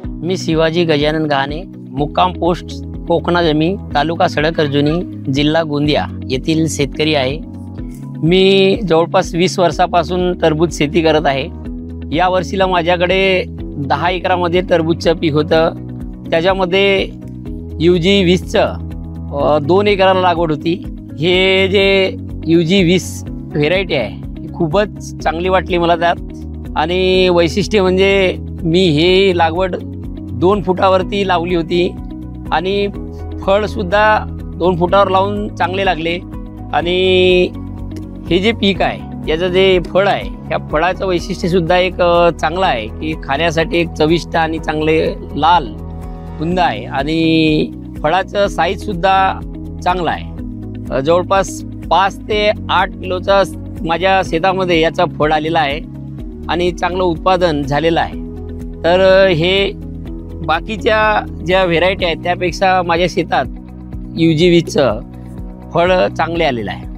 मी शिवाजी गजानन गहाणे, मुक्काम पोस्ट कोकणाजमी, तालुका सडक अर्जुनी, जिल्हा गोंदिया येथील शेतकरी आहे। मी जवळपास 20 वर्षापासून टरबूज शेती करत आहे। या वर्षीला माझ्याकडे 10 एकरामध्ये टरबूजचं पीक होतं। त्याच्यामध्ये UG 20चं 2 एकराला लागवड होती। हे जे UG 20 व्हेरायटी आहे खूपच चांगली वाटली मला त्यात। आणि वैशिष्ट्य म्हणजे मी हे लागवड 2 फुटावरती लावली होती आणि फळसुद्धा 2 फुटावर लावून चांगले लागले। आणि हे जे पीक आहे याचं जे फळ आहे ह्या फळाचं वैशिष्ट्यसुद्धा एक चांगलं आहे की खाण्यासाठी एक चविष्ट आणि चांगले लाल बुंद आहे। आणि फळाचं साईजसुद्धा चांगलं आहे। जवळपास 5 ते 8 किलोचा माझ्या शेतामध्ये याचा फळ आलेला आहे आणि चांगलं उत्पादन झालेलं आहे। तर हे बाकीच्या ज्या व्हेरायटी आहेत त्यापेक्षा माझ्या शेतात UG 20चं फळ चांगले आलेलं आहे।